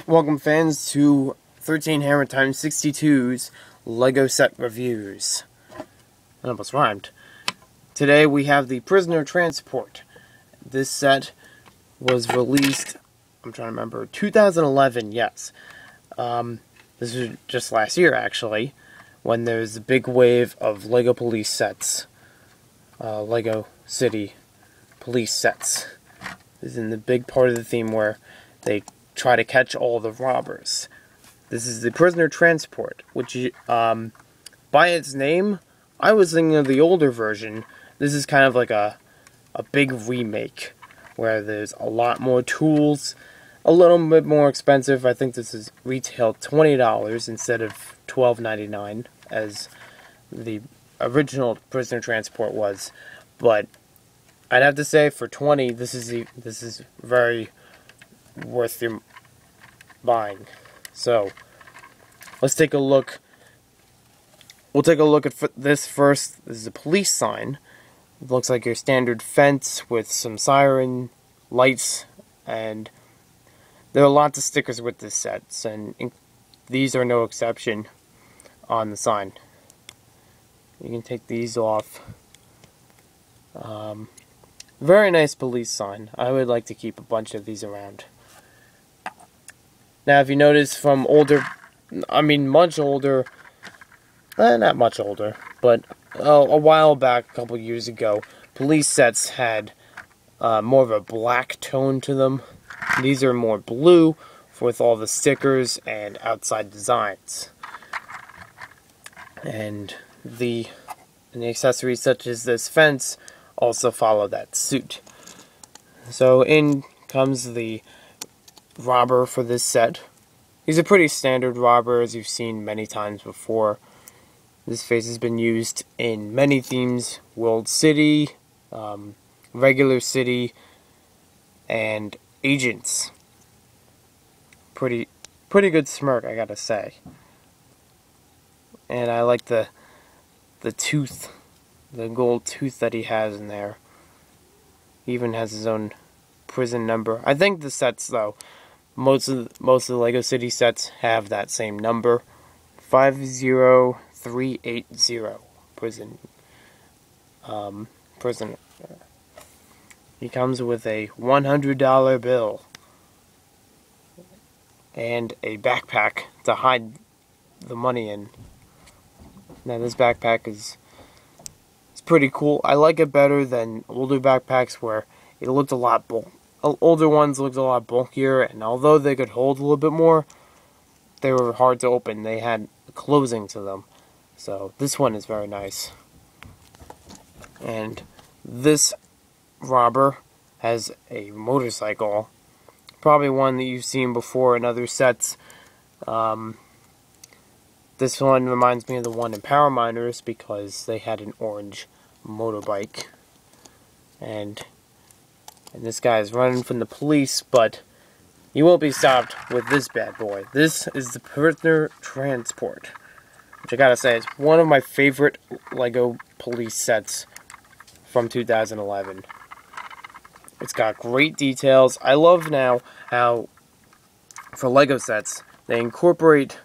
Welcome fans to 13 Hammer Time 62's LEGO set reviews. That almost rhymed. Today we have the Prisoner Transport. This set was released, I'm trying to remember, 2011, yes. This was just last year actually, when there's a big wave of LEGO police sets. LEGO City police sets. This is in the big part of the theme where they try to catch all the robbers. This is the Prisoner Transport, which, by its name, I was thinking of the older version. This is kind of like a big remake, where there's a lot more tools, a little bit more expensive. I think this is retailed $20 instead of $12.99, as the original Prisoner Transport was. But I'd have to say, for $20, this is very worth your buying. So let's take a look. We'll take a look at this first. This is a police sign. It looks like your standard fence with some siren lights, and there are lots of stickers with this set, and these are no exception on the sign. You can take these off. Very nice police sign. I would like to keep a bunch of these around. Now, if you notice from older, much older, not much older, but a while back, a couple years ago, police sets had more of a black tone to them. These are more blue with all the stickers and outside designs. And the accessories such as this fence also follow that suit. So in comes the robber for this set. He's a pretty standard robber, as you've seen many times before. This face has been used in many themes: World City, Regular City, and Agents. Pretty good smirk, I gotta say. And I like the tooth, the gold tooth that he has in there. He even has his own prison number. I think the sets, though, most of the LEGO City sets have that same number, 50380. Prison. He comes with a $100 bill and a backpack to hide the money in. Now this backpack is pretty cool. I like it better than older backpacks where it looked a lot older ones looked a lot bulkier, and although they could hold a little bit more, they were hard to open. They had a closing to them. So this one is very nice. And this robber has a motorcycle, probably one that you've seen before in other sets. This one reminds me of the one in Power Miners because they had an orange motorbike. And this guy is running from the police, but he won't be stopped with this bad boy. This is the Prisoner Transport, which I gotta say is one of my favorite LEGO police sets from 2011. It's got great details. I love now how, for LEGO sets, they incorporate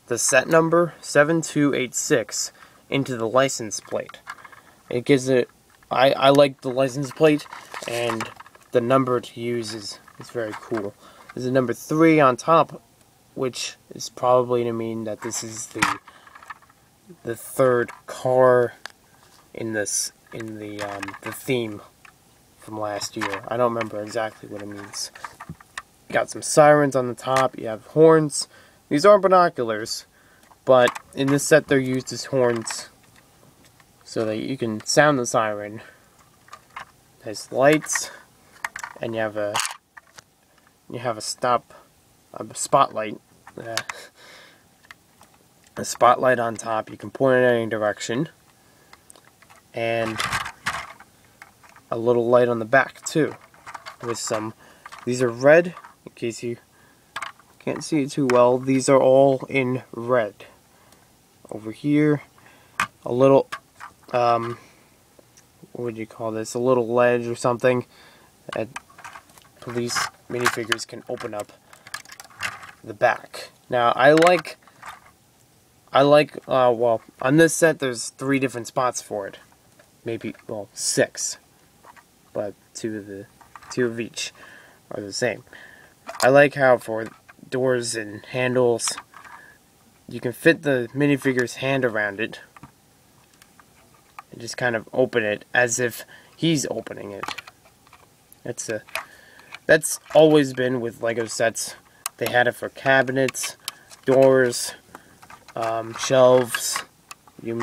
the set number 7286 into the license plate. It gives it, I like the license plate, and the number to use is very cool. There's a number 3 on top, which is probably to mean that this is the third car in the theme from last year. I don't remember exactly what it means. You got some sirens on the top. You have horns. These aren't binoculars, but in this set they're used as horns so that you can sound the siren. There's lights, and you have a spotlight. A spotlight on top. You can point in any direction, and a little light on the back too. With some, these are red. In case you can't see it too well, these are all in red. Over here, a little, what would you call this? A little ledge or something that police minifigures can open up. the back. Now, well, on this set, there's 3 different spots for it. Maybe, well, 6. But 2 of each are the same. I like how for doors and handles, you can fit the minifigure's hand around it and just kind of open it as if he's opening it. That's always been with Lego sets. They had it for cabinets, doors, shelves, you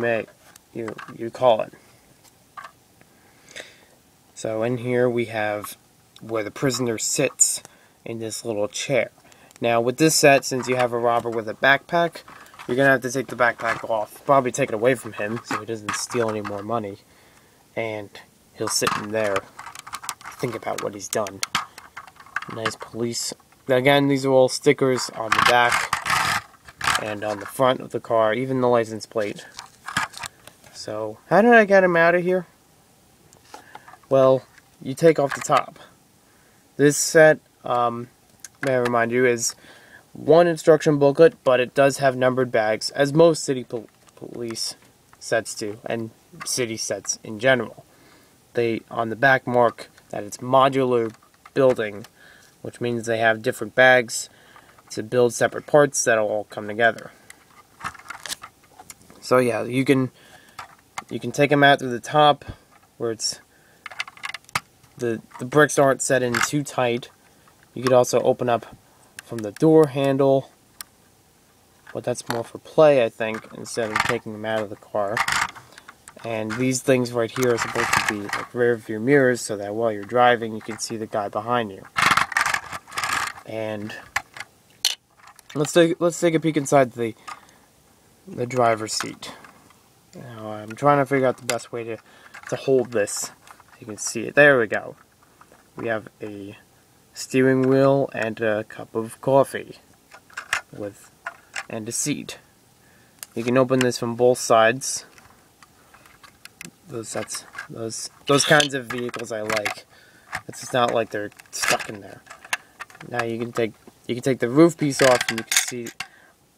call it. So in here we have where the prisoner sits in this little chair. Now with this set, since you have a robber with a backpack, you're going to have to take the backpack off. Probably take it away from him so he doesn't steal any more money. And he'll sit in there, think about what he's done. Nice police. Again, these are all stickers on the back and on the front of the car, even the license plate. So, how did I get him out of here? Well, you take off the top. This set, may I remind you, is 1 instruction booklet, but it does have numbered bags, as most city police sets do, and city sets in general. They, on the back, mark that it's modular building, which means they have different bags to build separate parts that'll all come together. So yeah, you can take them out through the top, where it's the bricks aren't set in too tight. You could also open up from the door handle, but that's more for play, I think, instead of taking them out of the car. And these things right here are supposed to be like rear view mirrors, so that while you're driving, you can see the guy behind you. And let's take a peek inside the driver's seat. Now, I'm trying to figure out the best way to hold this. You can see it. There we go. We have a steering wheel and a cup of coffee and a seat. You can open this from both sides. Those kinds of vehicles I like. It's not like they're stuck in there. Now you can take the roof piece off and you can see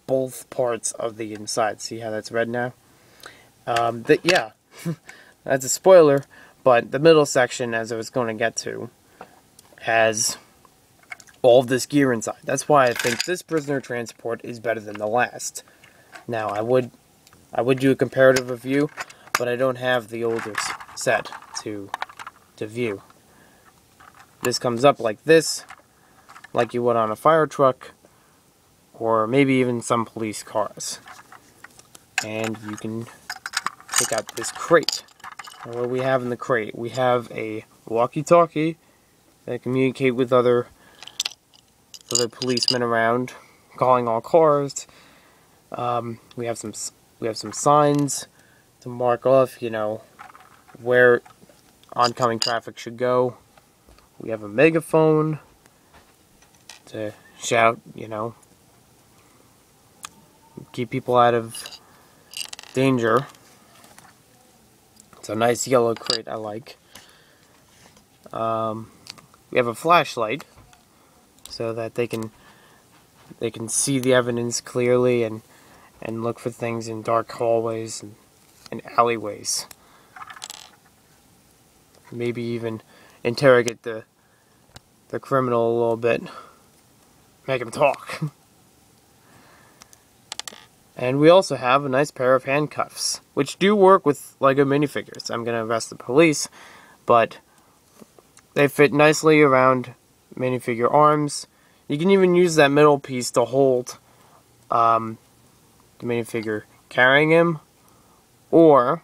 both parts of the inside. See how that's red now? Yeah, that's a spoiler. But the middle section, as I was going to get to, has all of this gear inside. That's why I think this prisoner transport is better than the last. Now, I would do a comparative review, but I don't have the older set to view. This comes up like this, like you would on a fire truck, or maybe even some police cars. And you can take out this crate. And what do we have in the crate? We have a walkie-talkie that communicate with other policemen around, calling all cars. We have some signs to mark off, where oncoming traffic should go. We have a megaphone to shout, keep people out of danger. It's a nice yellow crate I like. We have a flashlight so that they can see the evidence clearly and look for things in dark hallways and alleyways. Maybe even interrogate the criminal a little bit. Make him talk. And we also have a nice pair of handcuffs, which do work with Lego minifigures. I'm going to arrest the police, but they fit nicely around minifigure arms. You can even use that middle piece to hold the minifigure carrying him, or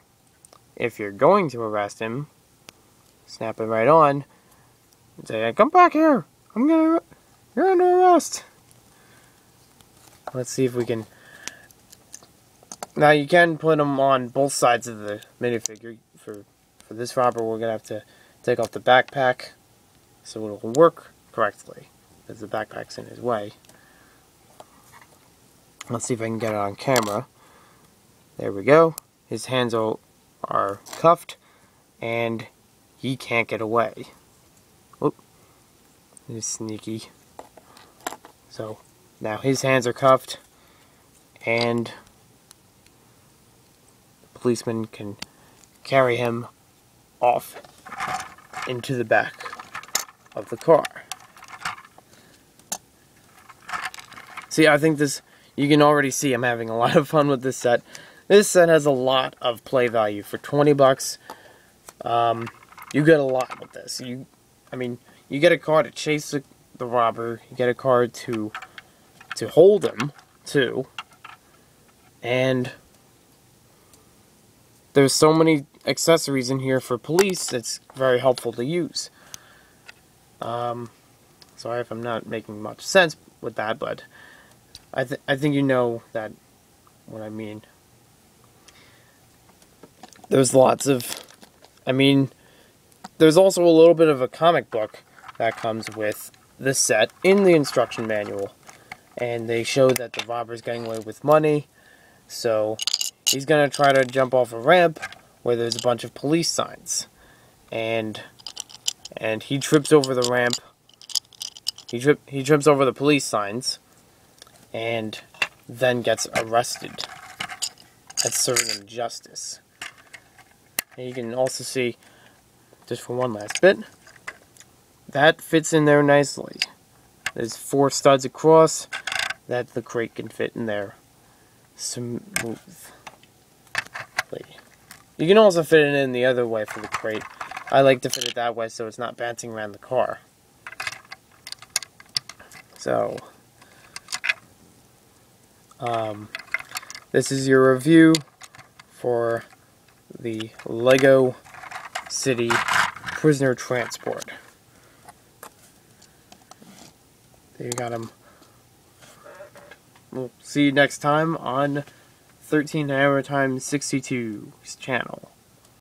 if you're going to arrest him, snap it right on and say, "Come back here! You're under arrest." Let's see if we can. Now you can put them on both sides of the minifigure. For this robber, we're gonna have to take off the backpack so it'll work correctly, because the backpack's in his way. Let's see if I can get it on camera. There we go. His hands are cuffed, and he can't get away. Oop. He's sneaky. So, Now his hands are cuffed, and the policeman can carry him off into the back of the car. See, I think this, you can already see I'm having a lot of fun with this set. This set has a lot of play value. For 20 bucks, you get a lot with this. I mean, you get a car to chase the robber, you get a car to hold him, too, and there's so many accessories in here for police, it's very helpful to use. Sorry if I'm not making much sense with that, but I think you know that what I mean. There's lots of, there's also a little bit of a comic book that comes with this set in the instruction manual. And they show that the robber's getting away with money, so he's going to try to jump off a ramp where there's a bunch of police signs. And he trips over the ramp. He trips over the police signs, and then gets arrested. That's serving him justice. And you can also see, just for one last bit, that fits in there nicely. There's 4 studs across that the crate can fit in there smoothly. You can also fit it in the other way for the crate. I like to fit it that way so it's not bouncing around the car. So, this is your review for the LEGO City Prisoner Transport. There you got him. We'll see you next time on 13 Hammer Time 62's channel.